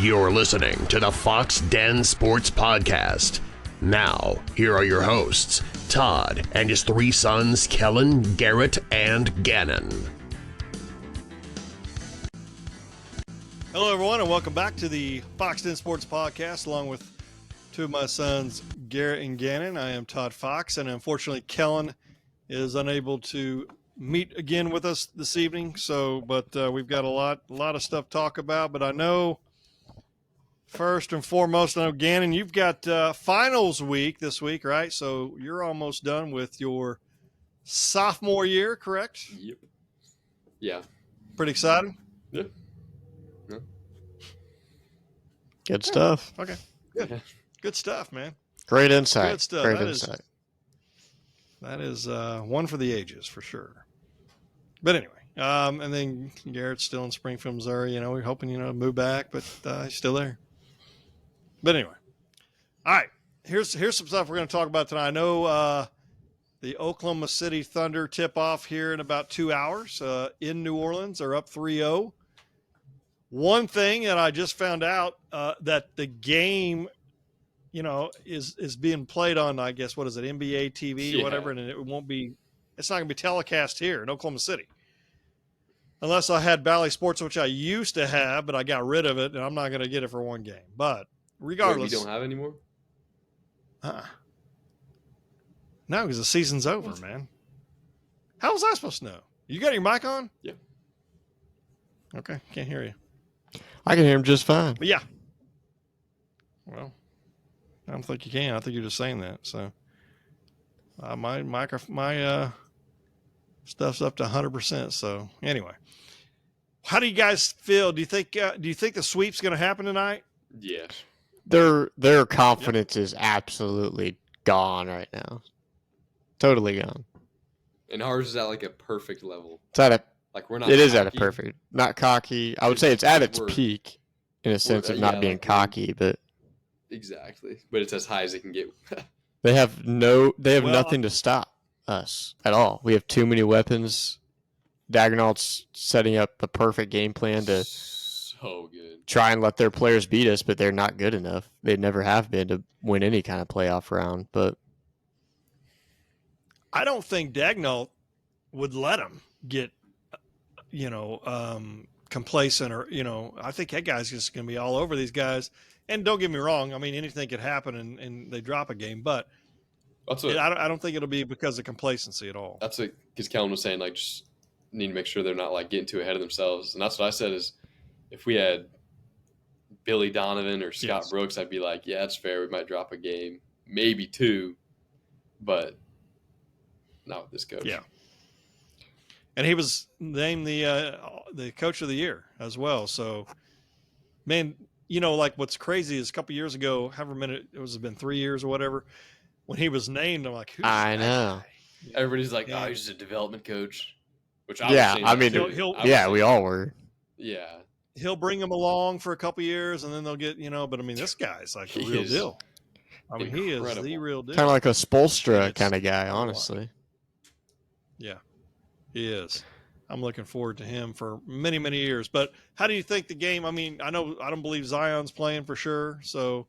You're listening to the Fox Den Sports Podcast. Now, here are your hosts, Todd and his three sons, Kellen, Garrett, and Gannon. Hello, everyone, and welcome back to the Fox Den Sports Podcast, along with two of my sons, Garrett and Gannon. I am Todd Fox, and unfortunately, Kellen is unable to meet again with us this evening. But we've got a lot of stuff to talk about. But I know, first and foremost, I know, Gannon, you've got finals week this week, right? So you're almost done with your sophomore year, correct? Yep. Yeah. Pretty excited? Yep. Yeah. Good stuff. Okay. Good. Yeah. Good stuff, man. Great insight. Good stuff. Great insight. That is one for the ages, for sure. But anyway, and then Garrett's still in Springfield, Missouri. You know, we're hoping, to move back, but he's still there. But anyway, all right, here's some stuff we're going to talk about tonight. I know the Oklahoma City Thunder tip off here in about 2 hours in New Orleans. They're up 3-0. One thing that I just found out that the game, is being played on, I guess, what is it, NBA TV, whatever, and it's not going to be telecast here in Oklahoma City. Unless I had Bally Sports, which I used to have, but I got rid of it, and I'm not going to get it for one game. But regardless. Wait, you don't have anymore? No, because the season's over, man. How was I supposed to know? You got your mic on? Yeah. Okay, can't hear you. I can hear him just fine. But yeah. Well, I don't think you can. I think you're just saying that. So my stuff's up to 100%. So anyway, how do you guys feel? Do you think the sweep's going to happen tonight? Yes. Their confidence is absolutely gone right now. Totally gone. And ours is at like a perfect level. It's at a Like we're not. It is cocky. at a perfect, not cocky. I would say it's at its peak in a sense of not being cocky, but exactly. But it's as high as it can get. they have nothing to stop us at all. We have too many weapons. Dagnall's setting up the perfect game plan to so good. Try and let their players beat us, but they're not good enough. They never have been to win any kind of playoff round. But I don't think Dagnall would let them get, complacent or, I think that guy's just going to be all over these guys. And don't get me wrong. I mean, anything could happen and they drop a game, but I don't think it'll be because of complacency at all. That's what, because Kellen was saying, like, just need to make sure they're not like getting too ahead of themselves. And that's what I said is if we had Billy Donovan or Scott Brooks, I'd be like, yeah, it's fair. We might drop a game, maybe two, but not with this coach. Yeah. And he was named the coach of the year as well. So, man, like what's crazy is a couple years ago, however many it was, been 3 years or whatever, when he was named, I'm like, who's I know. Guy? Everybody's like, oh, he's just a development coach. Which I we all were. Yeah. He'll bring them along for a couple years, and then they'll get, but I mean, this guy's like the real deal. I mean, he is the real deal. Kind of like a Spoelstra kind of guy, honestly. Yeah. He is. I'm looking forward to him for many, many years. But how do you think the game? I mean, I don't believe Zion's playing for sure. So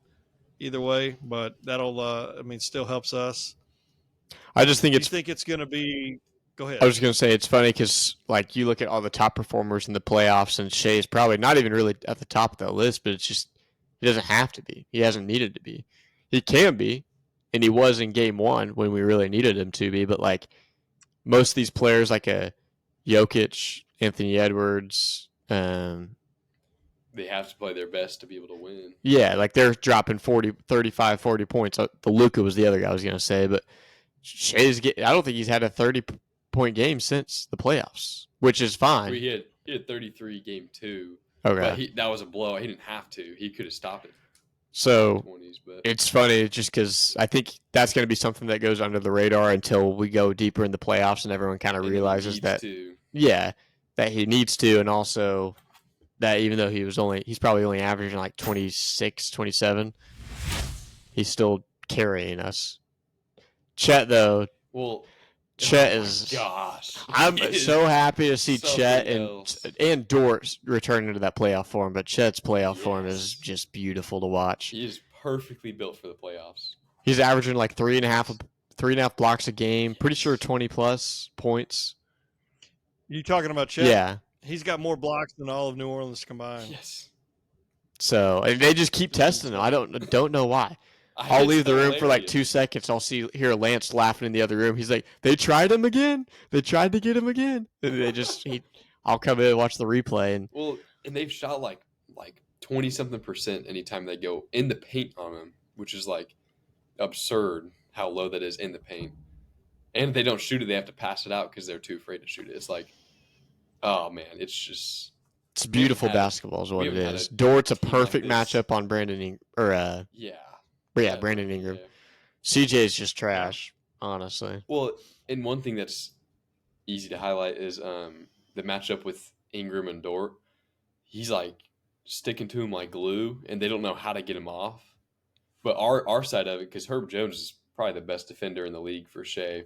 either way, but that'll, still helps us. I just think you think it's going to be. Go ahead. I was going to say it's funny because like you look at all the top performers in the playoffs, and Shea's probably not even really at the top of that list. But it's just he doesn't have to be. He hasn't needed to be. He can be, and he was in game one when we really needed him to be. But like. Most of these players, like a Jokic, Anthony Edwards, they have to play their best to be able to win. Yeah, like they're dropping 35, 40 points. The Luka was the other guy I was going to say, but I don't think he's had a 30-point game since the playoffs, which is fine. He had 33 game two. Okay. But that was a blowout. He didn't have to. He could have stopped it. So 20s, but. It's funny just because I think that's going to be something that goes under the radar until we go deeper in the playoffs and everyone kind of realizes that, that he needs to. And also that even though he's probably only averaging like 26, 27, he's still carrying us. Chet, though, Well, Chet Oh my is. Gosh, I'm He is so happy to see something Chet else. and Dort returning to that playoff form, but Chet's playoff form is Yes. just beautiful to watch. He is perfectly built for the playoffs. He's averaging like three and a half blocks a game. Pretty sure 20+ points. You talking about Chet? Yeah. He's got more blocks than all of New Orleans combined. Yes. So and they just keep testing him. I don't know why. I'll leave the room for like 2 seconds. I'll hear Lance laughing in the other room. He's like, "They tried him again. They tried to get him again." And I'll come in and watch the replay and And they've shot like 20-something% anytime they go in the paint on him, which is like absurd how low that is in the paint. And if they don't shoot it, they have to pass it out because they're too afraid to shoot it. It's like, oh man, it's beautiful basketball is what it is. a Dort's a team perfect like this. matchup on Brandon Ingram. Brandon Ingram. Yeah. CJ's just trash, honestly. Well, and one thing that's easy to highlight is the matchup with Ingram and Dort. He's like sticking to him like glue, and they don't know how to get him off. But our side of it, because Herb Jones is probably the best defender in the league for Shea,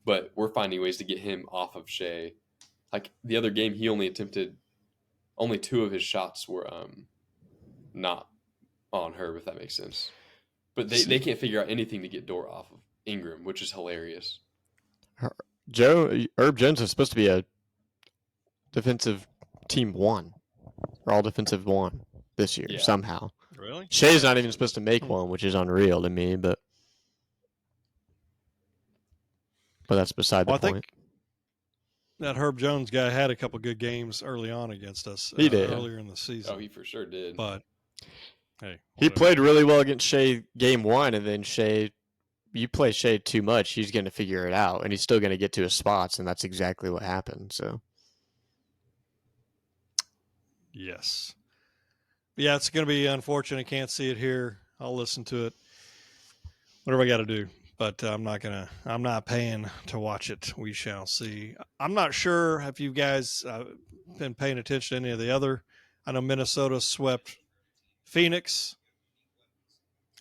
but we're finding ways to get him off of Shea. Like the other game, he only 2 of his shots were not on Herb, if that makes sense. But they can't figure out anything to get Dort off of Ingram, which is hilarious. Herb Jones is supposed to be a defensive team 1, or all defensive 1 this year somehow. Really? Shea's not even supposed to make one, which is unreal to me, but that's beside the point. I think that Herb Jones guy had a couple good games early on against us. He did. Earlier in the season. Oh, he for sure did. But hey, he played really well against Shea game 1, and then you play Shea too much, he's going to figure it out, and he's still going to get to his spots, and that's exactly what happened. So, yes, yeah, it's going to be unfortunate. Can't see it here. I'll listen to it. Whatever I got to do, but I'm not paying to watch it. We shall see. I'm not sure if you guys been paying attention to any of the other. I know Minnesota swept Phoenix.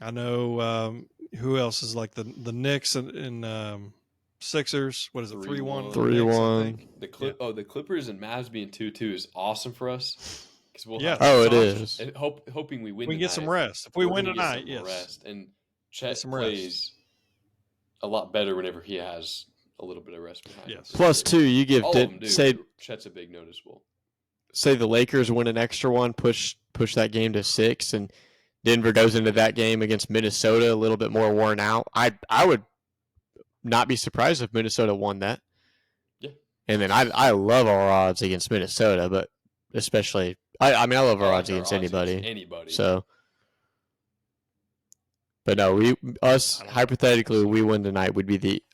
I know who else is like the Knicks and Sixers. What is it? 3-1. 3-1. The Clippers and Mavs being 2-2 is awesome for us because we'll Yeah. have it is. and hoping we win. We can get some rest. If we win tonight, yes. Rest. And Chet some plays a lot better whenever he has a little bit of rest behind him. Yes. Plus 2, you give All of them do. say Chet's a big noticeable. Say the Lakers win an extra one, push that game to 6, and Denver goes into that game against Minnesota a little bit more worn out. I would not be surprised if Minnesota won that. Yeah. And then I love our odds against Minnesota, but especially I love our odds against anybody. So, but no, hypothetically we win tonight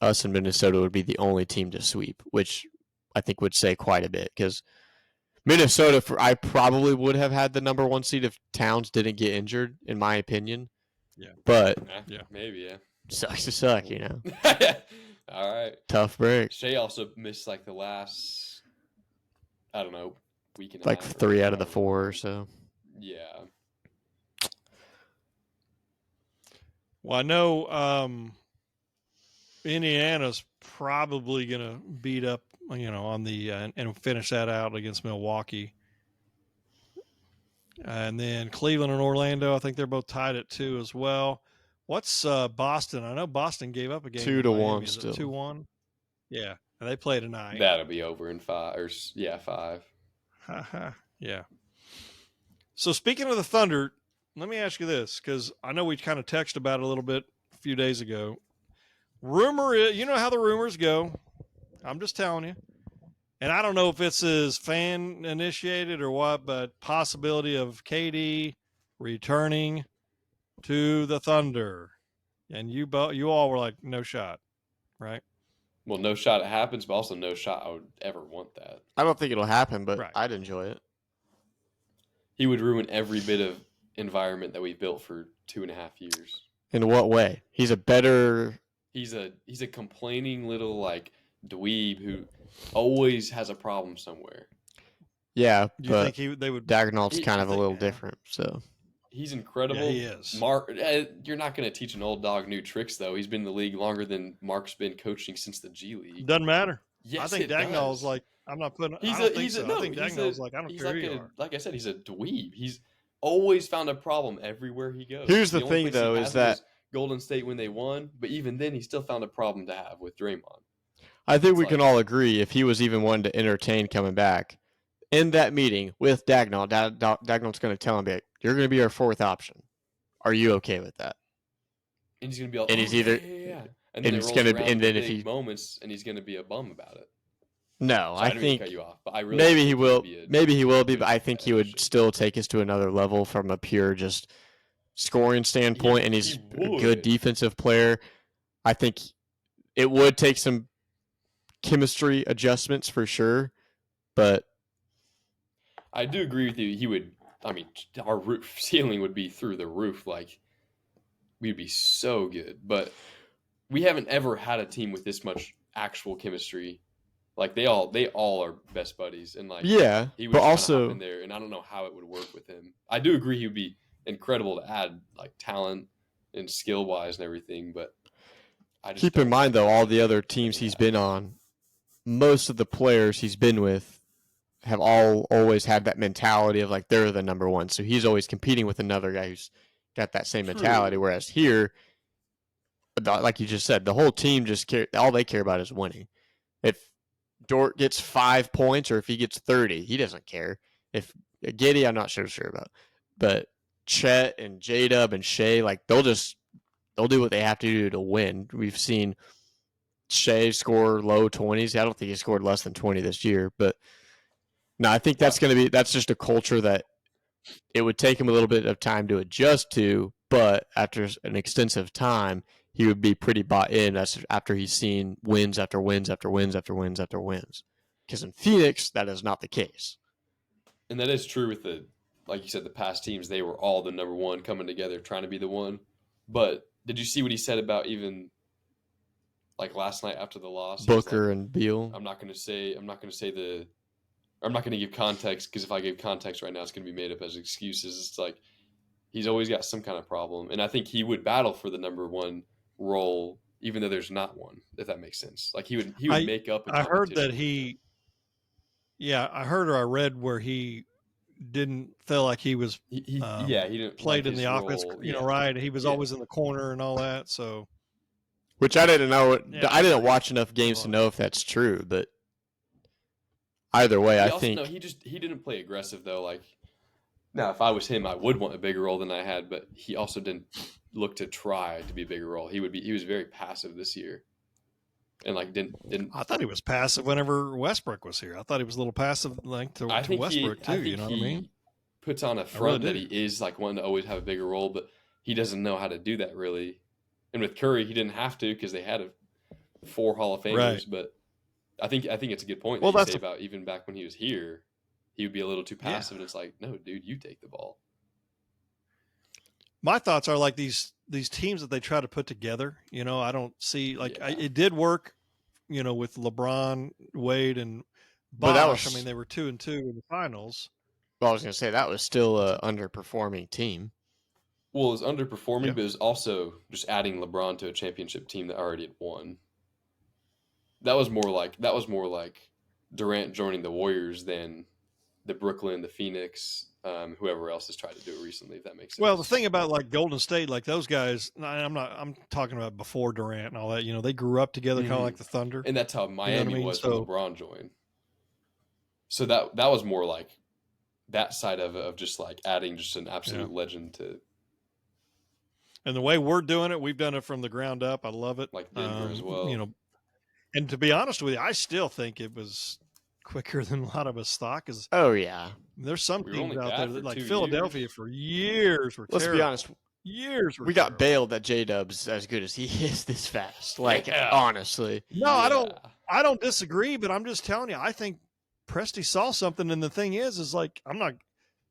us and Minnesota would be the only team to sweep, which I think would say quite a bit because Minnesota, I probably would have had the number 1 seed if Towns didn't get injured, in my opinion. Yeah. But maybe. Sucks to suck, All right. Tough break. Shea also missed like the last, I don't know, week and a like half. 3 out of the 4 or so. Yeah. Well, I know Indiana's probably going to beat up, on the and finish that out against Milwaukee. And then Cleveland and Orlando, I think they're both tied at 2 as well. What's Boston? I know Boston gave up a game. 2-1 still. 2-1. Yeah, and they play tonight. That'll be over in 5. 5. Yeah. So speaking of the Thunder, let me ask you this, because I know we kind of texted about it a little bit a few days ago. Rumor is, you know how the rumors go. I'm just telling you. And I don't know if it's as fan initiated or what, but possibility of KD returning to the Thunder. And you all were like, no shot, right? Well, no shot it happens, but also no shot I would ever want that. I don't think it'll happen, but Right. I'd enjoy it. He would ruin every bit of environment that we've built for 2.5 years. In what way? He's a better... He's a complaining little like dweeb who always has a problem somewhere. Yeah, Do you but think they would? Dagnall's kind of a little different, so... He's incredible. Yeah, he is. Mark, you're not going to teach an old dog new tricks, though. He's been in the league longer than Mark's been coaching since the G League. Doesn't matter. Yes, I think it Dagnall's does. like, I'm not putting. He's I don't a, think he's so. a, no, I think he's Dagnall's a, like, I don't he's care like who you a, are. like I said, he's a dweeb. He's always found a problem everywhere he goes. Here's the only thing, place he though, is hasn't that was Golden State when they won, but even then, he still found a problem to have with Draymond. I think It's we can all agree if he was even one to entertain coming back in that meeting with Dagnall, Dagnall's going to tell him, you're going to be our fourth option. Are you okay with that? And he's going to be all, And he's either, yeah. and And then it's it rolls gonna, around and then the if big he moments, and he's going to be a bum about it. no, So I I didn't mean think to cut you off, but I really maybe think he will. be a Maybe he will be, good but I think he would addition. still take us to another level from a pure just scoring standpoint, and he's a good would. defensive player. I think it would take some chemistry adjustments for sure, but I do agree with you. He would. I mean, our roof ceiling would be through the roof. Like we'd be so good, but we haven't ever had a team with this much actual chemistry. Like they all are best buddies, and like yeah, he would but just kinda hop also in there, and I don't know how it would work with him. I do agree he would be incredible to add like talent and skill wise and everything, but I just keep in don't mind think though, that's all the other teams he's been on, most of the players he's been with have always had that mentality of like they're the number one. So he's always competing with another guy who's got that same mentality. True. Whereas here, like you just said, the whole team just all they care about is winning. If Dort gets 5 points or if he gets 30, he doesn't care. If Giddey, I'm not sure about, but Chet and J-Dub and Shea, like they'll do what they have to do to win. We've seen Shea score low 20s. I don't think he scored less than 20 this year, but no, I think that's just a culture that it would take him a little bit of time to adjust to, but after an extensive time, he would be pretty bought in. That's after he's seen wins after wins after wins after wins after wins. Because in Phoenix, that is not the case. And that is true with like you said, the past teams, they were all the number one coming together, trying to be the one. But did you see what he said about even like last night after the loss? Booker and Beal. I'm not going to give context because if I give context right now, it's going to be made up as excuses. It's like he's always got some kind of problem. And I think he would battle for the number one role, even though there's not one, if that makes sense. Like he would make up. I heard that I heard or I read where he didn't feel like he was he didn't played like in the his offense, role. right? He was always in the corner and all that. So, which I didn't know. Yeah, I didn't watch enough games to know if that's true, but either way, I think he didn't play aggressive though. Like now, if I was him, I would want a bigger role than I had, but he also didn't look to try to be a bigger role. He was very passive this year, and like didn't. I thought he was passive whenever Westbrook was here. I thought he was a little passive like to Westbrook too. You know what I mean? Puts on a front that he is like wanting to always have a bigger role, but he doesn't know how to do that really. And with Curry, he didn't have to because they had 4 Hall of Famers. Right. But I think it's a good point Well, that you that's say about even back when he was here, he would be a little too passive. Yeah. And it's like, no, dude, you take the ball. My thoughts are like these teams that they try to put together. You know, I don't see it did work. You know, with LeBron, Wade, and Bosh. But that was, I mean, they were 2-2 in the finals. Well, I was going to say that was still an underperforming team. Well, it was underperforming, but it was also just adding LeBron to a championship team that already had won. That was more like Durant joining the Warriors than the Brooklyn, the Phoenix, whoever else has tried to do it recently. If that makes sense. Well, the thing about like Golden State, like those guys, I'm talking about before Durant and all that. You know, they grew up together, kind of like the Thunder, and that's how Miami was when LeBron joined. So that was more like that side of just like adding just an absolute legend to. And the way we're doing it, we've done it from the ground up. I love it. Like Denver as well. You know, and to be honest with you, I still think it was quicker than a lot of us thought. Because there's some teams out there that, like Philadelphia for years were terrible. Let's be honest. Years we got bailed that J-Dub's as good as he is this fast. Like honestly, no, I don't disagree, but I'm just telling you, I think Presti saw something, and the thing is like I'm not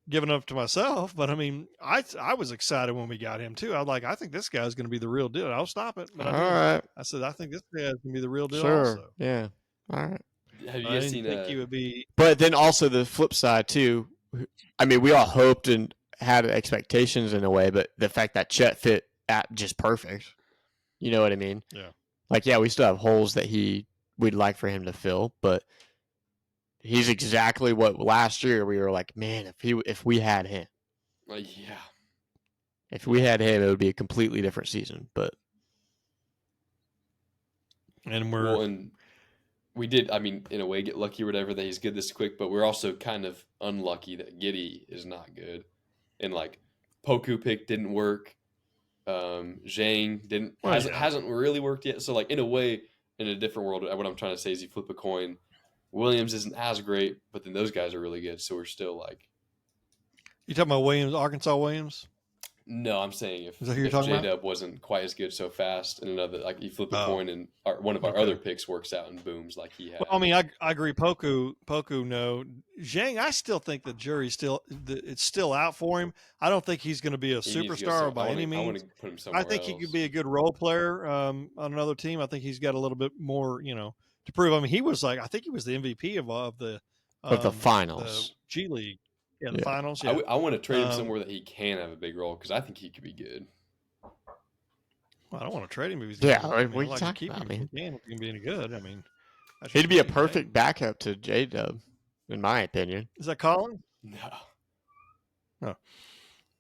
giving up to myself, but I mean, I was excited when we got him too. I was like, I think this guy's going to be the real deal. I'll stop it. But I said, I think this guy's going to be the real deal. Sure. Also. Yeah. All right. Have you guys seen think he would be? But then also the flip side too. I mean, we all hoped and had expectations in a way, but the fact that Chet fit at just perfect, you know what I mean? Yeah. Like, yeah, we still have holes that we'd like for him to fill, but he's exactly what last year we were like, man, if we had him, Yeah. if we had him, it would be a completely different season. But And we did, I mean, in a way, get lucky or whatever that he's good this quick, but we're also kind of unlucky that Giddey is not good. And like Poku pick didn't work. Zhang hasn't really worked yet. So like in a way, in a different world, what I'm trying to say is you flip a coin. Williams isn't as great, but then those guys are really good. So we're still like. You talking about Williams, Arkansas Williams? No, I'm saying Is that who you're talking about? J-Dub wasn't quite as good so fast, and another like you flip a coin and one of our other picks works out and booms like he had. Well, I mean, I agree. Poku, no. Zhang, I still think the jury's it's still out for him. I don't think he's going to be a superstar by any means. I want to put him somewhere I think else. he could be a good role player on another team. I think he's got a little bit more, to prove. I mean, I think he was the MVP of the finals, the G League. Yeah, the finals. Yeah. I want to trade him somewhere that he can have a big role because I think he could be good. Well, I don't want to trade him if he's good. What are you talking about? If he can be any good. I mean, he'd be a perfect backup to J-Dub, in my opinion. Is that Colin? No. No.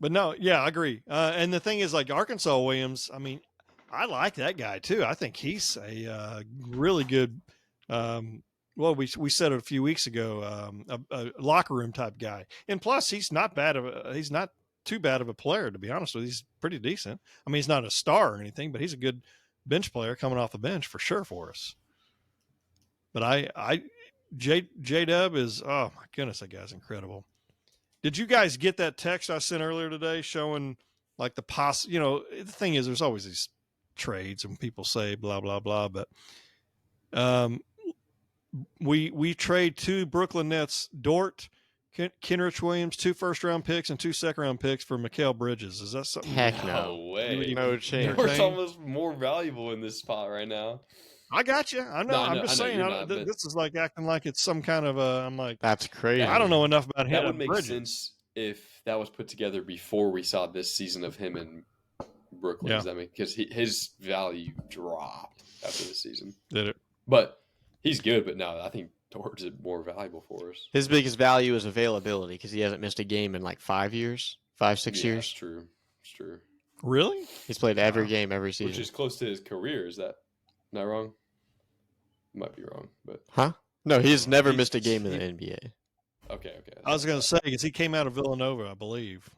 But no, yeah, I agree. And the thing is, like Arkansas Williams, I mean, I like that guy too. I think he's a really good. Well, we said it a few weeks ago, a locker room type guy, and plus he's not too bad of a player, to be honest with you. He's pretty decent. I mean, he's not a star or anything, but he's a good bench player coming off the bench for sure for us. But J-Dub is, oh my goodness, that guy's incredible. Did you guys get that text I sent earlier today showing like the thing is there's always these trades and people say blah, blah, blah, but we trade 2 Brooklyn Nets, Dort, Kenrich Williams, 2 first-round picks and 2 second-round picks for Mikal Bridges. Is that something? Heck no way. No chance. Dort's almost more valuable in this spot right now. I got you. I know. No, I'm just saying. This is like acting like it's some kind of I'm like, that's crazy. I don't know enough about him. That would make sense if that was put together before we saw this season of him in Brooklyn. Yeah. Does that mean because his value dropped after this season? Did it? But he's good. But no, I think Dort's more valuable for us. His biggest value is availability because he hasn't missed a game in like 5 years, 6 years. It's true. It's true. Really? He's played every game every season, which is close to his career. Is that not wrong? Might be wrong, but No, he's never missed a game in the NBA. Okay. I was going to say because he came out of Villanova, I believe,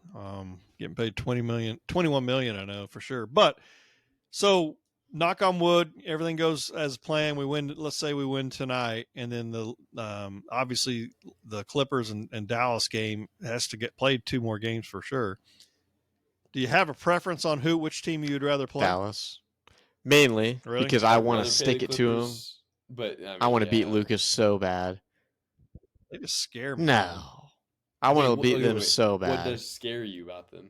getting paid $21 million. I know for sure. But so knock on wood, everything goes as planned. We win. Let's say we win tonight, and then the obviously the Clippers and Dallas game has to get played 2 more games for sure. Do you have a preference on which team you'd rather play? Dallas, mainly because I want to stick it to him. But I want to beat Lucas so bad. They just scare me. No, I want to beat them so bad. What does scare you about them?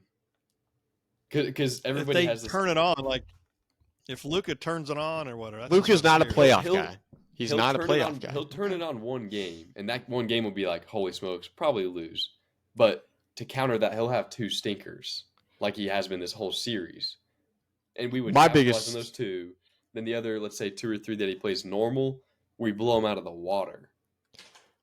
Because everybody has this. Turn it on, like if Luka turns it on or whatever. Luka's not a playoff guy. He's not a playoff guy. He'll turn it on one game, and that one game will be like, holy smokes, probably lose. But to counter that, he'll have 2 stinkers, like he has been this whole series. And we would capitalize on those 2. Then the other, let's say 2 or 3 that he plays normal, we blow him out of the water.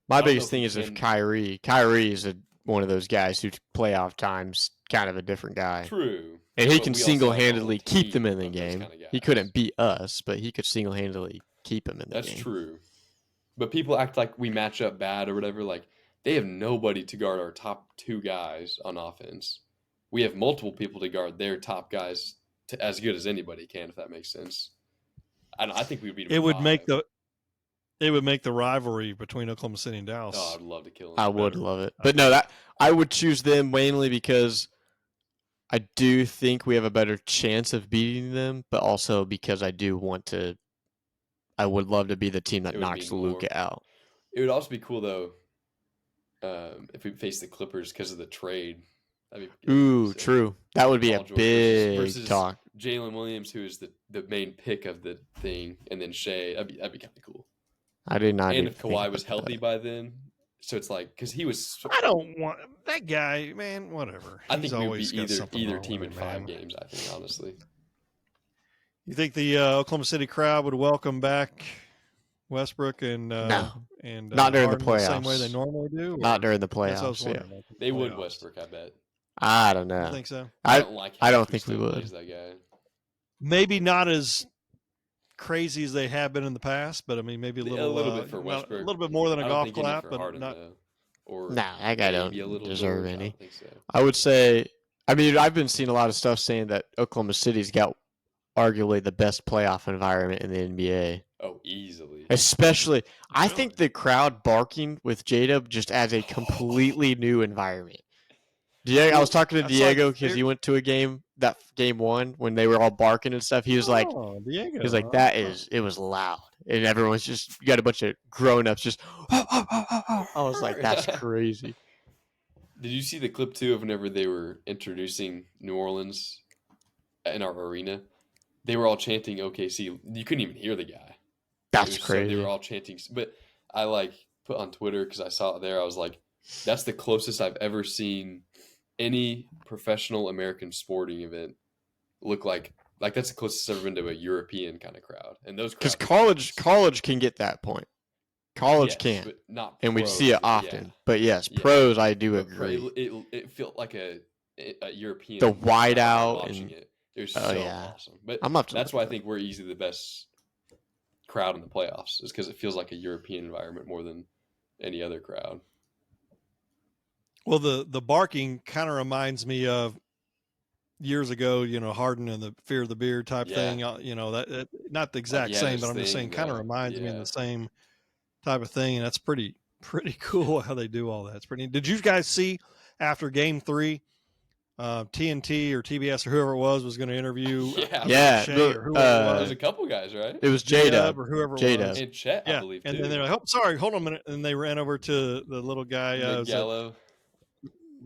My biggest thing is if Kyrie is one of those guys who playoff time's kind of a different guy. True. And he can single-handedly keep them in the game. He couldn't beat us, but he could single-handedly keep them in the game. That's true. But people act like we match up bad or whatever. Like, they have nobody to guard our top 2 guys on offense. We have multiple people to guard their top guys as good as anybody can, if that makes sense. I think we would beat them. It would make the rivalry between Oklahoma City and Dallas. Oh, I'd love to kill them. I would love it. But no, I would choose them mainly because I do think we have a better chance of beating them, but also because I would love to be the team that knocks Luka out. It would also be cool, though, if we face the Clippers because of the trade. True. That would be a big talk. Jalen Williams, who is the main pick of the thing, and then Shea. That'd be kind of cool. I did not. And if Kawhi was healthy by then, So it's like because he was. I don't want that guy, man. Whatever. I He's think we would always be got something either wrong team with in him, 5 man. games. I think honestly. You think the Oklahoma City crowd would welcome back Westbrook and No. and Not during the Harden the same way playoffs. they normally do? Not during the That's what I was playoffs. Yeah. wondering. Like, They would playoffs. Westbrook, I bet. I don't You know. think so? I don't like. How I don't much think we Houston would. plays that guy. Maybe not as crazy as they have been in the past, but I mean maybe a little bit for Westbrook. a little bit more than a I don't golf think any clap, for but Harden, not. though. Or Nah, that guy don't maybe a little deserve George. I any. don't think so. I would say, I mean, I've been seeing a lot of stuff saying that Oklahoma City's got arguably the best playoff environment in the NBA. Oh, easily. Especially, I Really? think the crowd barking with J-Dub just adds a completely new environment. Diego, I was talking to That's Diego like- because he went to a game, that game 1, when they were all barking and stuff. He was like, Oh, Diego. it was loud. And everyone's just, you got a bunch of grown-ups just, I was like, that's crazy. Did you see the clip too of whenever they were introducing New Orleans in our arena? They were all chanting OKC. You couldn't even hear the guy. That's They crazy. were all chanting. But I put on Twitter because I saw it there. I was like, that's the closest I've ever seen any professional American sporting event look like that's the closest I've ever been to a European kind of crowd. And those Because crowds college can get that point. College yes, can. but not And we pros, see it yeah. often. But yes, Yeah. pros, I do But agree. It felt like a European. The wide crowd out watching and- it. It was Oh, so yeah. awesome. But I'm up to that's look why I at think we're easily the best crowd in the playoffs, is because it feels like a European environment more than any other crowd. Well, the barking kind of reminds me of years ago, Harden and the Fear of the Beard type Yeah. thing. That not the exact yeah, same, this but I'm just saying, thing, kind of though. reminds me of Yeah. the same type of thing, and that's pretty cool how they do all that. It's pretty. Did you guys see after Game 3, TNT or TBS or whoever it was going to interview Yeah. Shea look, or whoever it There's was, a couple guys, right? It was J-Dub J-Dub. or whoever it J-Dub. was. And Chet, I Yeah, believe, and too. then they're like, "Oh, sorry, hold on a minute," and they ran over to the little guy, Nick Gallo.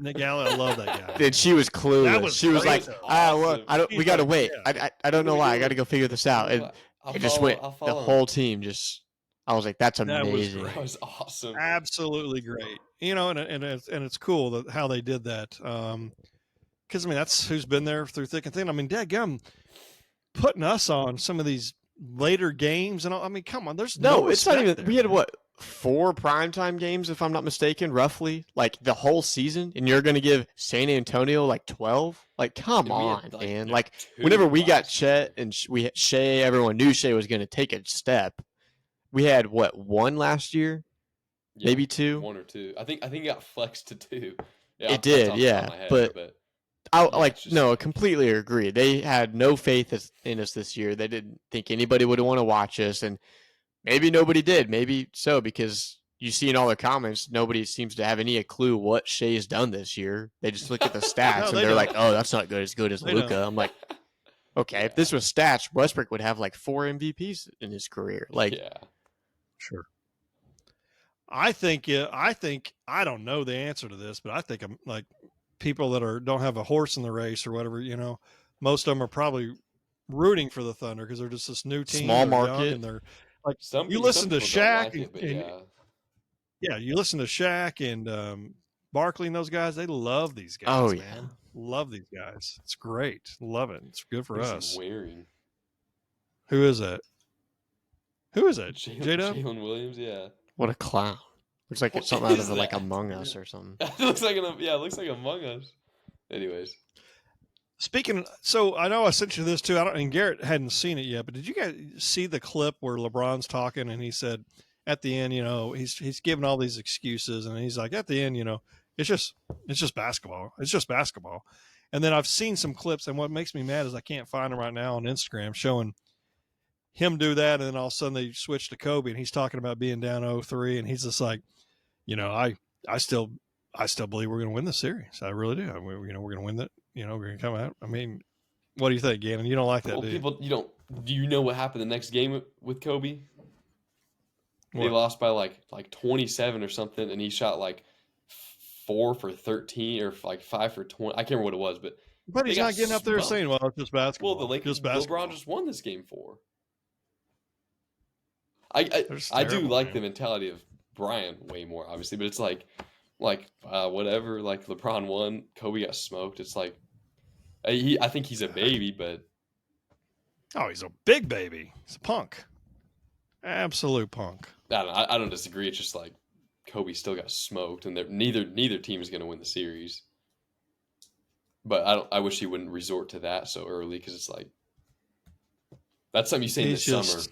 Nick Gallo. I love that guy. And she was clueless. That was She was great, like, though. Awesome. I don't. We She's gotta like, wait. yeah. I don't know What are we why. I doing? gotta go figure this out. And it just went. I'll The follow whole team just. I was like, that's That was amazing. great. That was awesome. Absolutely great. And it's cool that how they did that. Because I mean that's who's been there through thick and thin. I mean, dadgum, putting us on some of these later games and all. I mean, come on, there's No, it's not respect even. there, We had man. what 4 primetime games, if I'm not mistaken, roughly, like the whole season, and you're gonna give San Antonio like 12. Like, come And we on, had, man. no, Like, 2 whenever we got last Chet year. and we had Shea, everyone knew Shea was gonna take a step. We had what 1 last year, Yeah, maybe 2. 1 or 2. I think it got flexed to 2. Yeah, It that's did, off the top yeah, of my head, but I yeah, like it's just no, like- completely agree. They had no faith in us this year. They didn't think anybody would want to watch us, and maybe nobody did. Maybe so, because you see in all the comments, nobody seems to have any clue what Shea's done this year. They just look at the stats No, and they they're don't. like, "Oh, that's not as good as They Luka." don't. I'm like, okay, if this was stats, Westbrook would have like 4 MVPs in his career. Like, yeah. Sure. I think I don't know the answer to this, but I think I'm like people that don't have a horse in the race or whatever. Most of them are probably rooting for the Thunder because they're just this new team, Small they're young, market. and they're like Some you listen to people don't Shaq like it, but and yeah. yeah, you listen to Shaq and Barkley and those guys. They love these guys. Oh, yeah. man. Love these guys. It's great. Love it. It's good for Who's he us. wearing? Who is that? Who is that? Jalen J-Dub? Jalen Williams, yeah. what a clown! Looks like What it's something out is of like that? Among Us or something. it looks like Among Us. Anyways, Speaking, so I know I sent you this too. And Garrett hadn't seen it yet, but did you guys see the clip where LeBron's talking and he said at the end, he's giving all these excuses and he's like, at the end, it's just basketball. It's just basketball. And then I've seen some clips, and what makes me mad is I can't find them right now on Instagram showing him do that, and then all of a sudden they switch to Kobe, and he's talking about being down 0-3, and he's just like, I still believe we're going to win this series. I really do. We're going to win that. We're going to come out. I mean, what do you think, Gannon? You don't like that, well, do you? people, do you know what happened the next game with Kobe? They What? lost by like 27 or something, and he shot like 4 for 13 or like 5 for 20. I can't remember what it was, but But he's they got not getting up there smoked. saying, well, it's just basketball. Well, the Lakers, just basketball. LeBron just won this game 4. They're I just do terrible, like man. the mentality of Bryant way more, obviously, but it's like whatever. Like LeBron won, Kobe got smoked. It's like I think he's a baby, but Oh, he's a big baby. He's a punk. Absolute punk. I don't disagree. It's just like Kobe still got smoked, and neither team is going to win the series. But I wish he wouldn't resort to that so early because it's like that's something you say in the summer.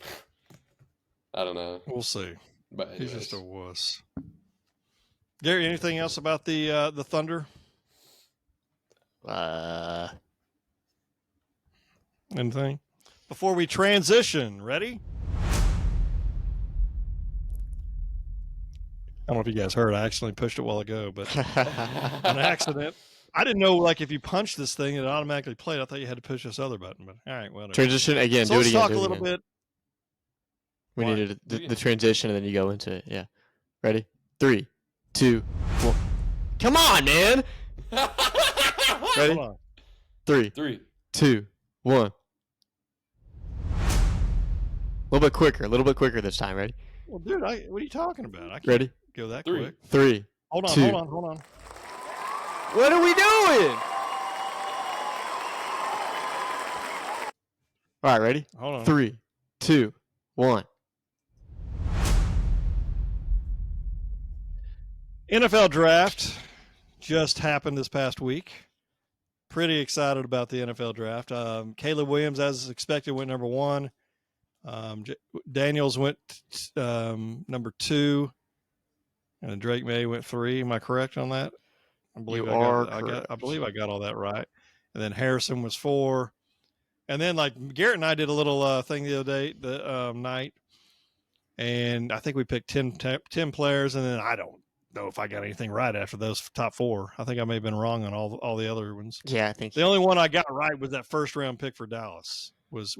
I don't know. We'll see. But anyways. He's just a wuss. Gary, anything else about the Thunder? Anything? Before we transition, ready? I don't know if you guys heard. I accidentally pushed it a while ago, but an accident. I didn't know, like, if you punch this thing, it automatically played. I thought you had to push this other button, but all right, whatever. Transition again. So do let's it again. talk do a it little again. bit. We Why? needed the transition, and then you go into it. Yeah. Ready? 3, 2, 1. Come on, man. Ready? Hold on. 3, 2, 1. A little bit quicker this time. Ready? Well, dude, what are you talking about? I can't Ready? go that 3. quick. 3. Hold on, 2. hold on. What are we doing? All right, ready? Hold on. 3, 2, 1. NFL draft just happened this past week. Pretty excited about the NFL draft. Caleb Williams, as expected, went number 1. Daniels went number 2, and Drake May went 3. Am I correct on that? I believe I believe I got all that right. And then Harrison was 4. And then, like, Garrett and I did a little thing the other day, night, and I think we picked 10 players, and then I don't know if I got anything right after those top 4. I think I may have been wrong on all the other ones. Yeah, I think The only one I got right was that first round pick for Dallas was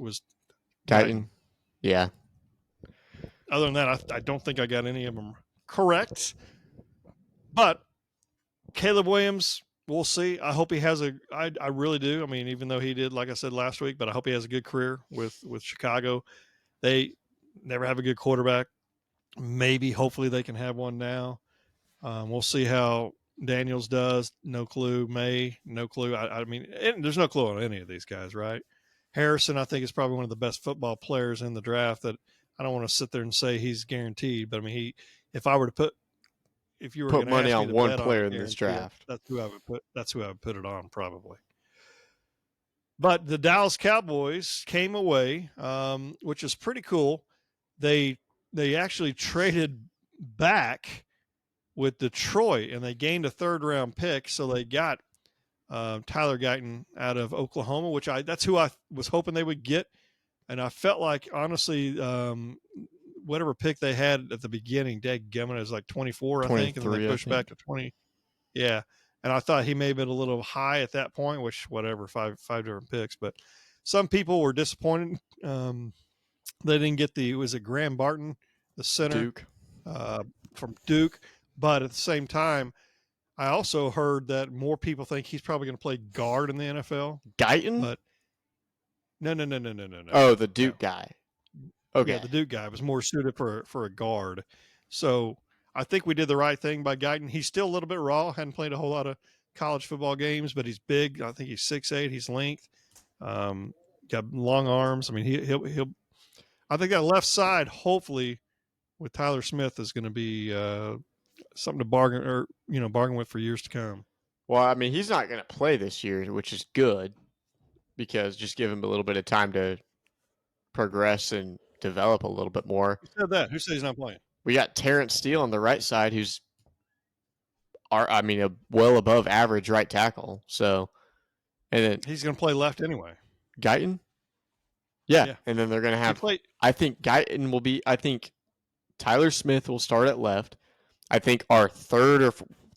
Guyton. Yeah. Other than that, I don't think I got any of them correct. But Caleb Williams, we'll see. I hope he has I really do. I mean, even though he did, like I said last week, but I hope he has a good career with Chicago. They never have a good quarterback. Maybe, hopefully, they can have one now. We'll see how Daniels does. No clue. May, no clue. I mean, there's no clue on any of these guys, right? Harrison, I think, is probably one of the best football players in the draft. That I don't want to sit there and say he's guaranteed, but I mean, if I were to put money on one player in this draft, that's who I would put it on, probably. But the Dallas Cowboys came away, which is pretty cool. They actually traded back with Detroit, and they gained a 3rd-round pick, so they got Tyler Guyton out of Oklahoma, which that's who I was hoping they would get. And I felt like, honestly, whatever pick they had at the beginning, dadgummit, it was like 24, I think, and then they pushed back to 20. Yeah, and I thought he may have been a little high at that point, which, whatever, five different picks. But some people were disappointed. They didn't get was it Graham Barton, the center? Duke. From Duke. But at the same time, I also heard that more people think he's probably going to play guard in the NFL. Guyton? But no. Oh, the Duke guy. Okay. Yeah, the Duke guy was more suited for a guard. So I think we did the right thing by Guyton. He's still a little bit raw. Hadn't played a whole lot of college football games, but he's big. I think he's 6'8". He's length. Got long arms. I mean, he'll. I think that left side, hopefully, with Tyler Smith, is going to be something to bargain with for years to come. Well, I mean, he's not going to play this year, which is good because just give him a little bit of time to progress and develop a little bit more. Who said that? Who said he's not playing? We got Terrence Steele on the right side, who's, a well above average right tackle. So, and then he's going to play left anyway. Guyton? Yeah. And then they're going to have, I think Guyton will be, I think Tyler Smith will start at left. I think our third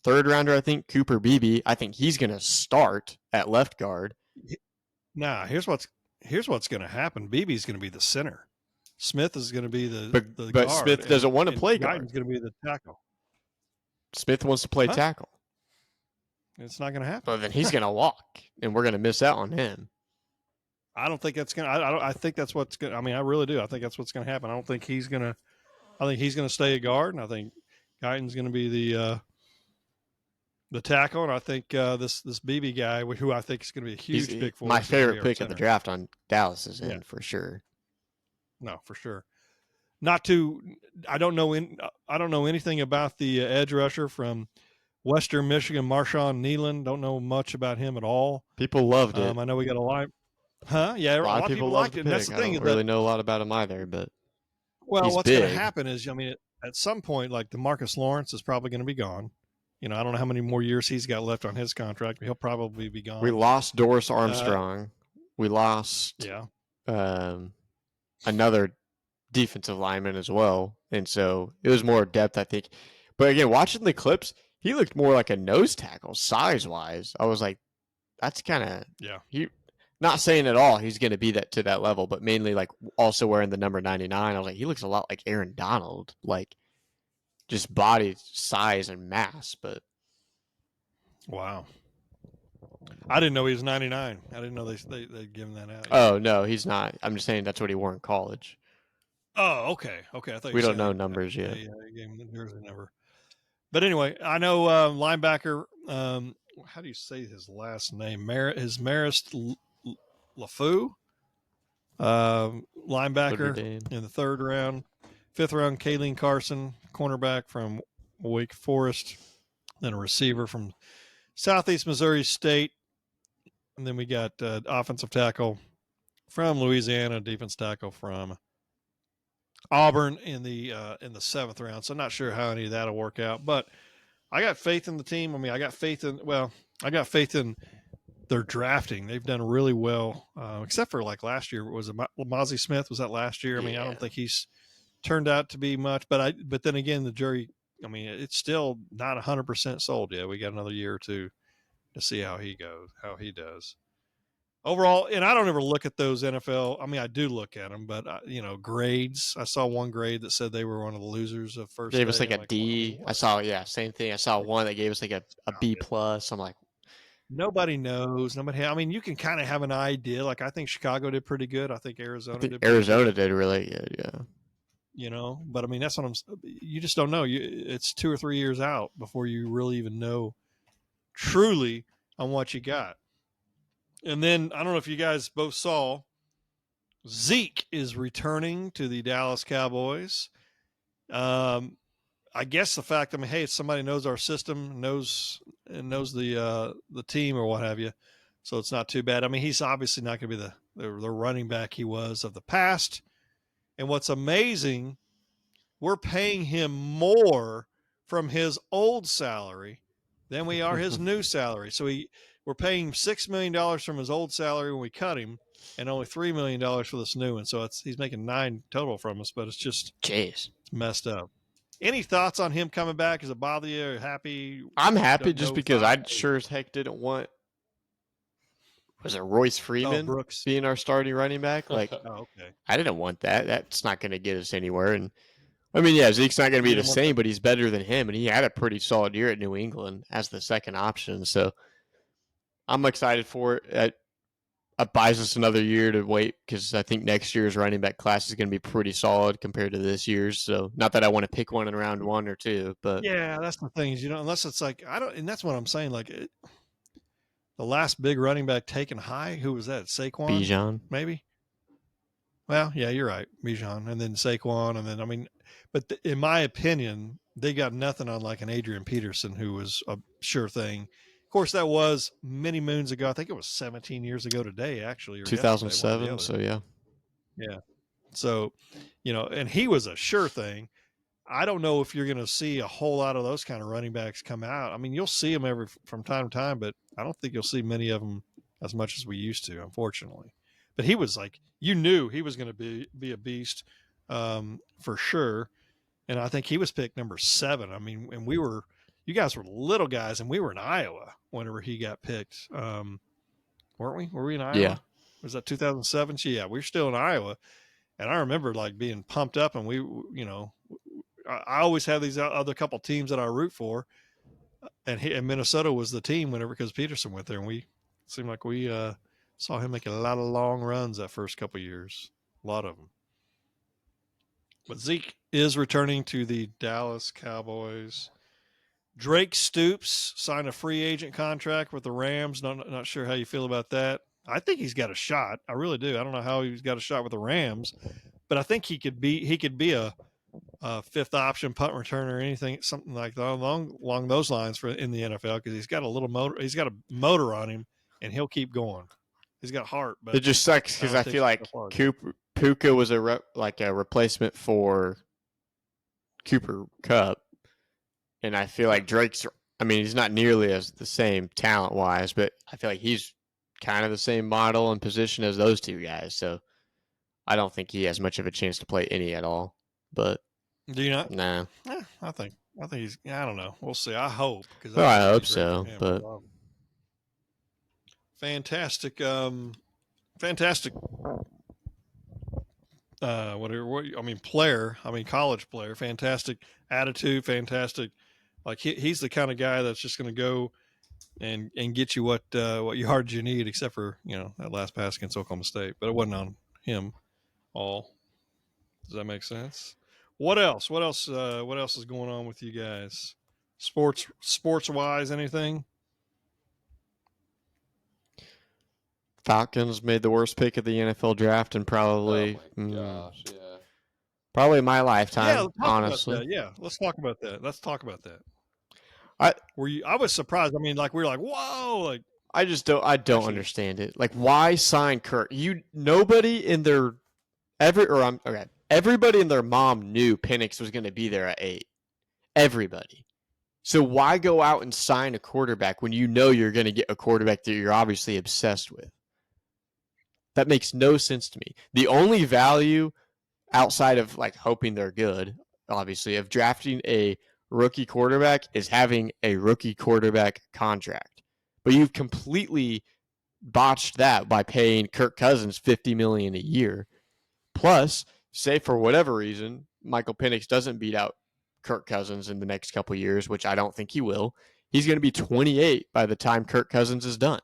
rounder, I think Cooper Beebe, I think he's going to start at left guard. Nah, here's what's going to happen. Beebe's going to be the center. Smith is going to be the but guard. Smith doesn't want to play guard. Guyton's going to be the tackle. Smith wants to play tackle. It's not going to happen. Well, then he's going to walk, and we're going to miss out on him. I don't think that's going to. I think that's what's going. I mean, I really do. I think that's what's going to happen. I think he's going to stay a guard, and I think Guyton's going to be the tackle, and I think this BB guy, who I think is going to be a huge pick for my us, favorite pick of the draft on Dallas is in for sure. No, for sure. I don't know anything about the edge rusher from Western Michigan, Marshawn Nealon. Don't know much about him at all. People loved it. I know we got a lot. Huh? Yeah, a lot of people liked loved it. it. And that's the thing. I don't really know a lot about him either, but what's going to happen is, at some point, like DeMarcus Lawrence is probably going to be gone. I don't know how many more years he's got left on his contract, but he'll probably be gone. We lost Doris Armstrong. We lost another defensive lineman as well. And so it was more depth, I think. But again, watching the clips, he looked more like a nose tackle size-wise. I was like, that's kind of he. Not saying at all he's going to be to that level, but mainly like also wearing the number 99. I was like, he looks a lot like Aaron Donald, like just body size and mass. But wow, I didn't know he was 99. I didn't know they'd given that out. Oh no, he's not. I'm just saying that's what he wore in college. Oh, okay. I thought we don't know numbers yet. He gave him the jersey number. But anyway, I know linebacker. How do you say his last name? Marist LaFou, linebacker in the 3rd round. 5th round, Kayleen Carson, cornerback from Wake Forest. Then a receiver from Southeast Missouri State. And then we got offensive tackle from Louisiana, defense tackle from Auburn in the 7th round. So I'm not sure how any of that will work out, but I got faith in the team. I mean, I got faith in their drafting. They've done really well, except for like last year. Was it Mozzie Smith? Was that last year? I mean, I don't think he's turned out to be much, but then again, the jury, I mean, it's still not 100% sold yet. We got another year or two to see how he does. Overall, and I don't ever look at those NFL. I mean, I do look at them, but grades. I saw one grade that said they were one of the losers of first. Gave us like a D. I saw, same thing. I saw one that gave us like a B plus. I'm like, nobody knows. I mean, you can kind of have an idea. Like I think Chicago did pretty good. I think Arizona did really good. Yeah. But I mean, that's what you just don't know. It's 2 or 3 years out before you really even know truly on what you got. And then I don't know if you guys both saw, Zeke is returning to the Dallas Cowboys. I guess the fact, hey, somebody knows our system, knows the team or what have you, so it's not too bad. I mean, he's obviously not going to be the running back he was of the past. And what's amazing, we're paying him more from his old salary than we are his new salary. So we're paying $6 million from his old salary when we cut him, and only $3 million for this new one. So he's making $9 million total from us, but it's just it's messed up. Any thoughts on him coming back? Does it bother you? Are you happy? I'm happy just because I sure as heck didn't want. Was it Royce Freeman Brooks being our starting running back? Like, okay. I didn't want that. That's not going to get us anywhere. And I mean, Zeke's not going to be the same, but he's better than him, and he had a pretty solid year at New England as the second option. So I'm excited for it. It buys us another year to wait because I think next year's running back class is going to be pretty solid compared to this year's. So not that I want to pick one in round 1 or 2, but yeah, that's the thing is, unless it's like and that's what I'm saying. Like the last big running back taken high, who was that? Saquon, Bijan, maybe. Well, yeah, you're right, Bijan, and then Saquon, and then but in my opinion, they got nothing on like an Adrian Peterson, who was a sure thing. Of course, that was many moons ago. I think it was 17 years ago today, actually. Or 2007, so yeah. Yeah. So, and he was a sure thing. I don't know if you're going to see a whole lot of those kind of running backs come out. I mean, you'll see them from time to time, but I don't think you'll see many of them as much as we used to, unfortunately. But he was like, you knew he was going to be a beast for sure. And I think he was picked number 7. I mean, and you guys were little guys, and we were in Iowa whenever he got picked. Weren't we? Were we in Iowa? Yeah. Was that 2007? Yeah, we were still in Iowa. And I remember like being pumped up, and I always have these other couple teams that I root for. And Minnesota was the team because Peterson went there, and we seemed like we saw him make a lot of long runs that first couple of years. A lot of them. But Zeke is returning to the Dallas Cowboys. Drake Stoops signed a free agent contract with the Rams. Not sure how you feel about that. I think he's got a shot. I really do. I don't know how he's got a shot with the Rams, but I think he could be a fifth option punt returner or anything, something like that along those lines for in the NFL, because he's got a little motor. He's got a motor on him, and he'll keep going. He's got heart, but It just sucks because I feel like Puka was a replacement for Cooper Kupp, and I feel like Drake's. I mean, he's not nearly as the same talent wise, but I feel like he's kind of the same model and position as those two guys. So I don't think he has much of a chance to play any at all. But do you not? Nah. I think he's. I don't know. We'll see. I hope. Well, I hope so. But fantastic. Player. College player. Fantastic attitude. Fantastic. Like he's the kind of guy that's just going to go and get you what yards you need, except for that last pass against Oklahoma State. But it wasn't on him all. Does that make sense? What else? What else is going on with you guys? Sports wise, anything? Falcons made the worst pick of the NFL draft and probably Gosh, my lifetime, honestly. Let's talk about that. I was surprised. I was like, whoa, like I don't understand it. Like, why sign Kirk? Everybody in their mom knew Penix was going to be there at 8. Everybody. So why go out and sign a quarterback when you know you're going to get a quarterback that you're obviously obsessed with? That makes no sense to me. The only value outside of like hoping they're good, obviously, of drafting a rookie quarterback is having a rookie quarterback contract. But you've completely botched that by paying Kirk Cousins $50 million a year. Plus, say for whatever reason, Michael Penix doesn't beat out Kirk Cousins in the next couple of years, which I don't think he will. He's going to be 28 by the time Kirk Cousins is done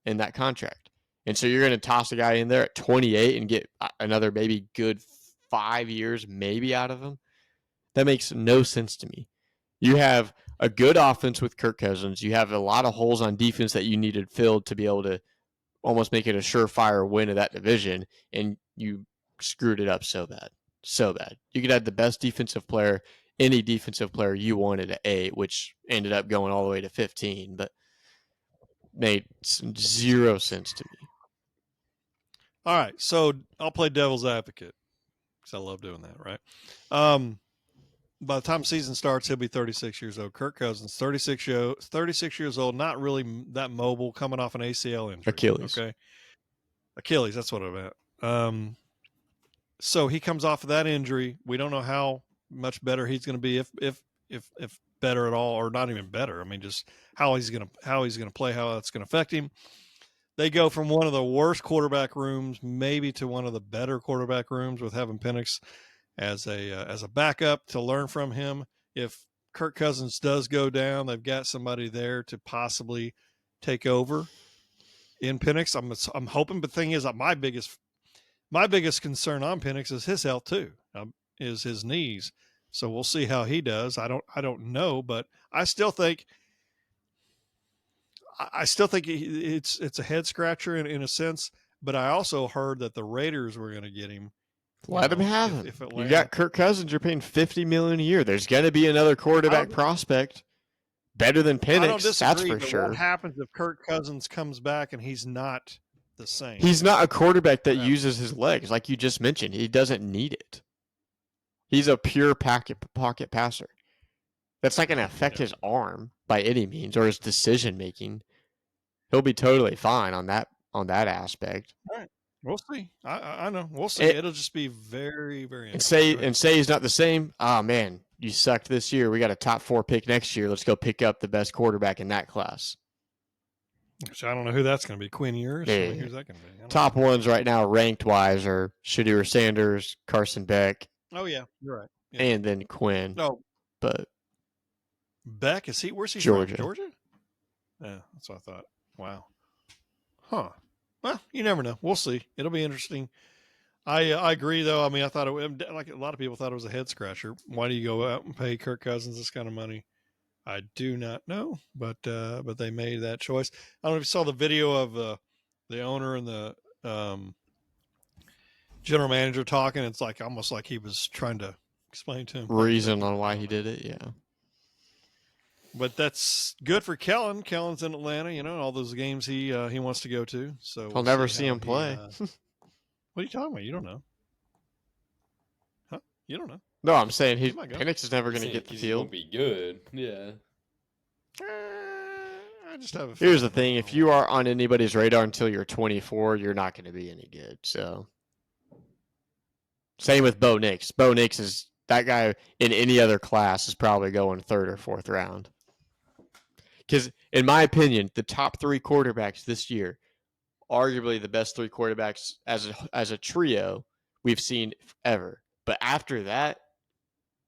in that contract. And so you're going to toss a guy in there at 28 and get another maybe good 5 years maybe out of him? That makes no sense to me. You have a good offense with Kirk Cousins. You have a lot of holes on defense that you needed filled to be able to almost make it a surefire win of that division, and you screwed it up so bad. So bad. You could have the best defensive player, any defensive player you wanted at 8, which ended up going all the way to 15, but made zero sense to me. All right, so I'll play devil's advocate because I love doing that, right? By the time season starts, he'll be 36 years old. Kirk Cousins, 36 years old, not really that mobile, coming off an ACL injury. Achilles. Okay. Achilles, that's what I meant. So he comes off of that injury. We don't know how much better he's going to be, if better at all, or not even better. Just how he's going to play, how that's going to affect him. They go from one of the worst quarterback rooms maybe to one of the better quarterback rooms with having Penix as a backup to learn from him. If Kirk Cousins does go down, they've got somebody there to possibly take over in Penix. I'm hoping, but the thing is, my biggest concern on Penix is his health too, is his knees. So we'll see how he does. I don't know, but I still think it's a head scratcher in a sense. But I also heard that the Raiders were going to get him. Let him have him. You got Kirk Cousins. You're paying $50 million a year. There's going to be another quarterback prospect better than Penix. I don't disagree, that's for but sure. What happens if Kirk Cousins comes back and he's not the same? He's not a quarterback that uses his legs, like you just mentioned. He doesn't need it. He's a pure pocket passer. That's not going to affect his arm by any means or his decision making. He'll be totally fine on that aspect. All right. We'll see. I know. We'll see. It'll just be very, very interesting. And say he's not the same. Oh, man, you sucked this year. We got a top 4 pick next year. Let's go pick up the best quarterback in that class. Which I don't know who that's going to be. Quinn Ewers? Yeah. Who's that going to be? Top ones right now, ranked-wise, are Shedeur Sanders, Carson Beck. Oh, yeah. You're right. Yeah. And then Quinn. No. But Beck, where's he Georgia. from? Georgia? Yeah, that's what I thought. Wow. Huh. Well, you never know. We'll see. It'll be interesting. I agree, though. I mean, I thought like a lot of people thought it was a head scratcher. Why do you go out and pay Kirk Cousins this kind of money? I do not know, but they made that choice. I don't know if you saw the video of the owner and the general manager talking. It's like almost like he was trying to explain to him Reason on why he did it, yeah. But that's good for Kellen. Kellen's in Atlanta, all those games he wants to go to. So I'll never see him play. What are you talking about? You don't know. Huh? You don't know. No, I'm saying might go. Penix is never going to get the He field. won't be good. Yeah. I just have a Here's the thing: if you are on anybody's radar until you're 24, you're not going to be any good. So, same with Bo Nix. Bo Nix is that guy in any other class is probably going 3rd or 4th round. Because, in my opinion, the top 3 quarterbacks this year, arguably the best 3 quarterbacks as a trio we've seen ever. But after that,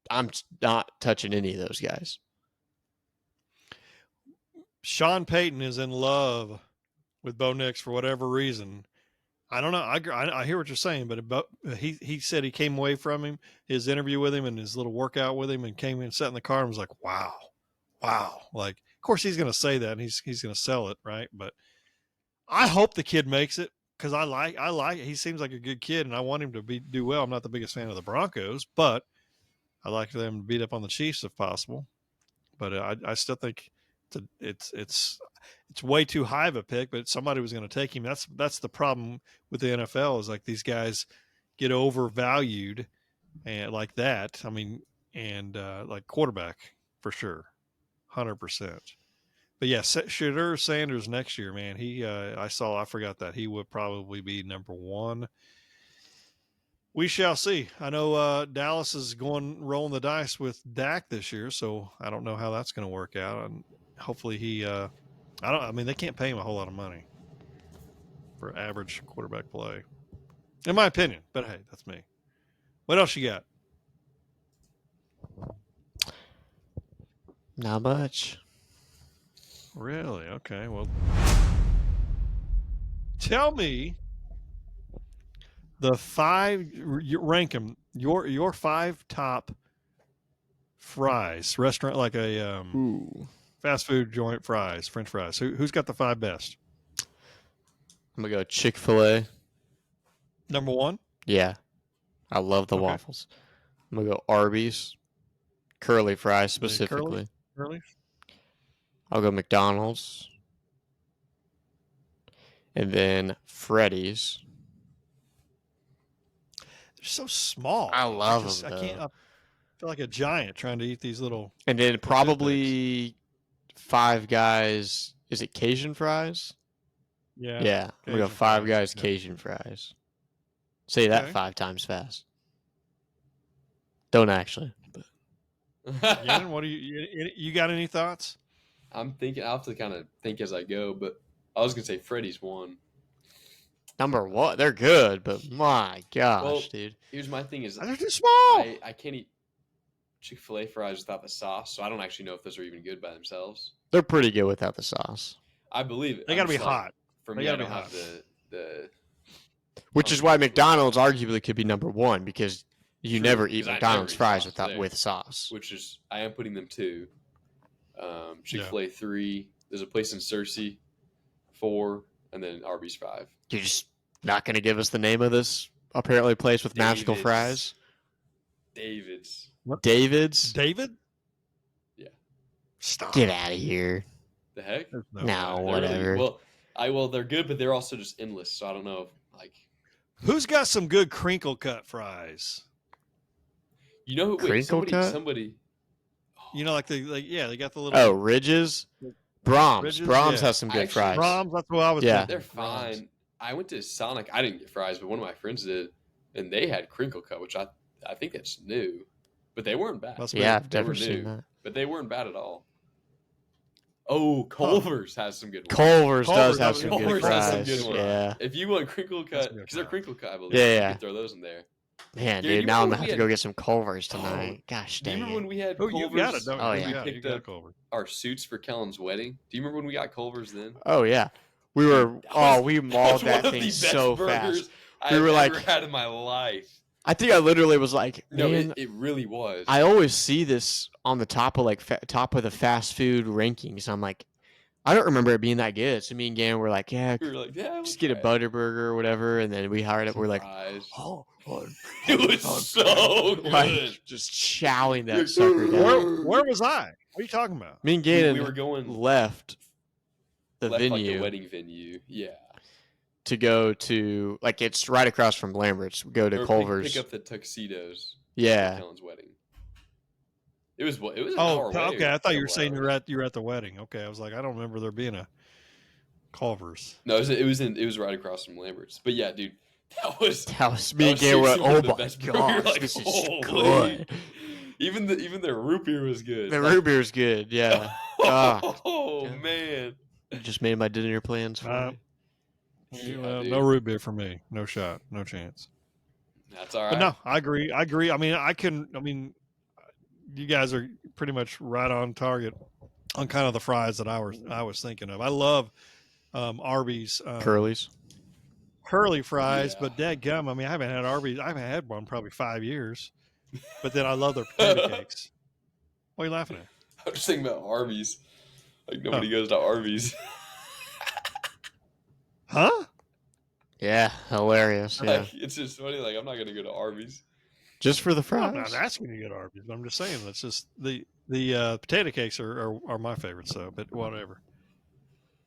I'm not touching any of those guys. Sean Payton is in love with Bo Nix for whatever reason. I don't know. I hear what you're saying, but he said he came away from his interview with him and his little workout with him and came in, sat in the car and was like, wow. Like, of course he's going to say that and he's going to sell it, right? But I hope the kid makes it because I like it. He seems like a good kid and I want him to do well. I'm not the biggest fan of the Broncos, but I like them to beat up on the Chiefs if possible. But I still think it's way too high of a pick, but somebody was going to take him. That's the problem with the NFL is like these guys get overvalued and like that. I mean, and like quarterback for sure, 100%. But yeah, Shadur Sanders next year, man. I forgot that he would probably be number 1. We shall see. I know Dallas is rolling the dice with Dak this year, so I don't know how that's going to work out. And hopefully they can't pay him a whole lot of money for average quarterback play, in my opinion. But hey, that's me. What else you got? Not much. Really? Okay. Well, tell me the 5. You rank them. Your 5 top fries, restaurant like a fast food joint fries, French fries. Who's got the 5 best? I'm going to go Chick-fil-A. Number 1? Yeah. I love the waffles. I'm going to go Arby's. Curly fries specifically. Curly? I'll go McDonald's. And then Freddy's. They're so small. I love them. I can't. I feel like a giant trying to eat these little. And then probably Five Guys. Is it Cajun fries? Yeah. Yeah. I'm going to go Five Guys Cajun fries. Say that 5 times fast. Don't actually. Gannon, what do you got any thoughts? I'm thinking. I'll have to kind of think as I go, but I was gonna say Freddy's 1. Number 1, they're good, but my gosh, dude. Here's my thing: is They're too small. I can't eat Chick-fil-A fries without the sauce, so I don't actually know if those are even good by themselves. They're pretty good without the sauce. I believe it. They got to be hot. For me, I don't have the. Which is why McDonald's arguably could be number 1 because you never eat McDonald's fries with sauce. Which is, I am putting them 2. Chick-fil-A 3. There's a place in Searcy 4, and then Arby's 5. You're just not going to give us the name of this apparently place with magical fries? David's. What? David's? David? Yeah. Stop. Get out of here. The heck? No, whatever. Really, they're good, but they're also just endless. So I don't know if who's got some good crinkle cut fries? You know who? Crinkle cut? Somebody. They got the little. Oh, Ridges? Brahms. Ridges, Brahms has some good fries. Brahms, that's what I was Yeah. thinking. They're fine. I went to Sonic. I didn't get fries, but one of my friends did, and they had crinkle cut, which I think that's new, but they weren't bad. Yeah, I've never seen that. But they weren't bad at all. Oh, Culver's has some good ones. Culver's does have some Culver's good has fries. some good ones. Yeah. If you want crinkle cut, because they're crinkle cut, I believe. Yeah. You can throw those in there. Man, Dude, dude, now I'm going to have to go get some Culver's tonight. Gosh Do you dang remember when it. we had Oh, Culver's? you got it. Don't Oh, you? yeah. You got it. picked You got up Culver. our suits for Kellen's wedding. Do you remember when we got Culver's then? Oh, yeah. We mauled that one of thing the best so burgers. fast. I've were ever like, had in my life. I think I literally was like, No, man, it really was. I always see this on the top of top of the fast food rankings. I'm like, I don't remember it being that good. So me and Gannon were like, yeah, We were like, yeah, just get a Butterburger or whatever. And then we hired it. We're like, fries. oh, It was so good. like, just chowing that sucker down. Where was I? What are you talking about? Me and Gannon we were going left the like venue the wedding venue. Yeah. to go to, like, it's right across from Lambert's. We go to Or Culver's. Pick up the tuxedos. Yeah. For Kellen's wedding. It was an Oh, hour away. okay. I thought you were Couple saying hours. you were at the wedding. Okay, I was like, I don't remember there being a Culver's. No, it was right across from Lambert's. But yeah, dude, that was Me and Gannon were like, seriously one oh of the my best gosh, burgers. Like, this is holy. good. Even their root beer was good. The root beer's good, yeah. Ah, Oh yeah. man. just made my dinner plans for me. Yeah, No root beer for me. No shot. No chance. That's all right. But no, I agree. I mean, you guys are pretty much right on target on kind of the fries that I was thinking of. I love Arby's Curly's. curly fries, Yeah. but dadgum, I mean, I haven't had Arby's. I haven't had one in probably 5 years. But then I love their potato cakes. What are you laughing at? I was just thinking about Arby's. Like nobody goes to Arby's. Huh? Yeah, hilarious. Yeah, Like, it's just funny. Like I'm not gonna go to Arby's. just for the I'm fries. not asking you to get Arby's, but I'm just saying that's just the potato cakes are my favorite. So, but whatever.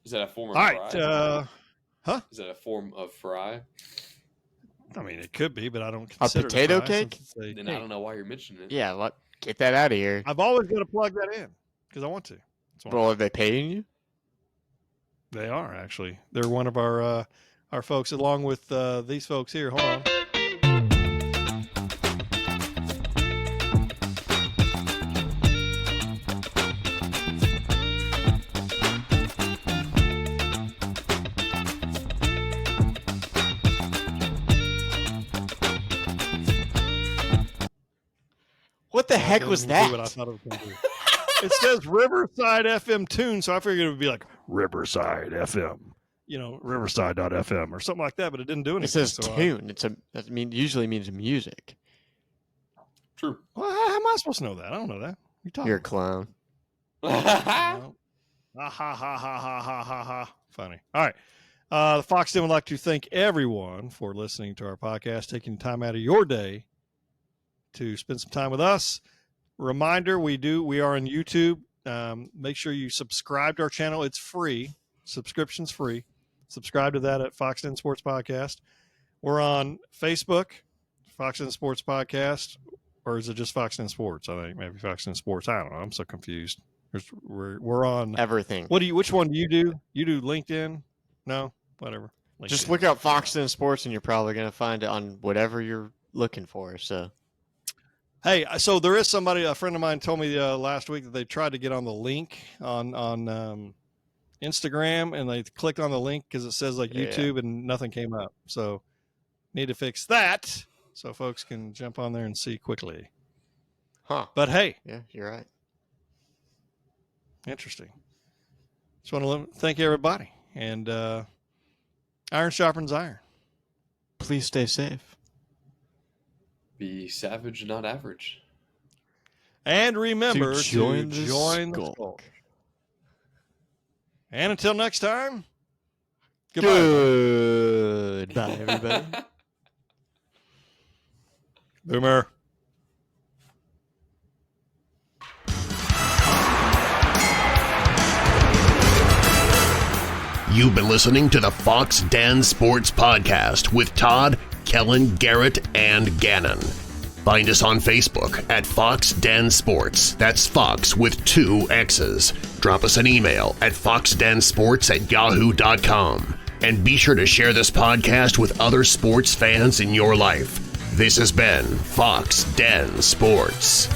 Is that a form of All fry? right. Is that a form of fry? I mean, it could be, but I don't consider it potato fry cake? since it's a Then cake. I don't know why you're mentioning it. Yeah, get that out of here. I've always got to plug that in because I want to. That's why. Well, are they paying you? They are actually. They're one of our folks, along with these folks here. Hold on. What the heck was Doesn't do what I that? thought it was going to do. It says Riverside FM tune, so I figured it would be like Riverside FM, Riverside.fm or something like that, but it didn't do anything. It says so tune. Usually means music. True. Well, how am I supposed to know that? I don't know that. You talking? You're a clown. Well, ha ha ha ha ha ha ha ha. Funny. All right. The Fox Den would like to thank everyone for listening to our podcast, taking time out of your day to spend some time with us. Reminder, we are on YouTube. Make sure you subscribe to our channel. It's free. Subscription's free. Subscribe to that at Fox Den Sports Podcast. We're on Facebook, Fox Den Sports Podcast, or is it just Fox Den Sports? I think maybe Fox Den Sports. I don't know. I'm so confused. We're on Everything. Which one do you do? You do LinkedIn? No, whatever. LinkedIn. Just look up Fox Den Sports, and you're probably going to find it on whatever you're looking for. So, Hey, so there is somebody. A friend of mine told me last week that they tried to get on the link on Instagram, and they clicked on the link because it says like Yeah. YouTube, and nothing came up. So need to fix that so folks can jump on there and see quickly. huh? But hey, Yeah, you're right. interesting. Just want to thank everybody, and iron sharpens iron. Please stay safe. Be savage, not average. And remember to join the skulk. skulk. And until next time, goodbye. everybody. Goodbye, everybody. Boomer. You've been listening to the Fox Den Sports Podcast with Todd, Kellen, Garrett, and Gannon. Find us on Facebook at Fox Den Sports. That's Fox with 2 X's. Drop us an email at foxdensports@yahoo.com. And be sure to share this podcast with other sports fans in your life. This has been Fox Den Sports.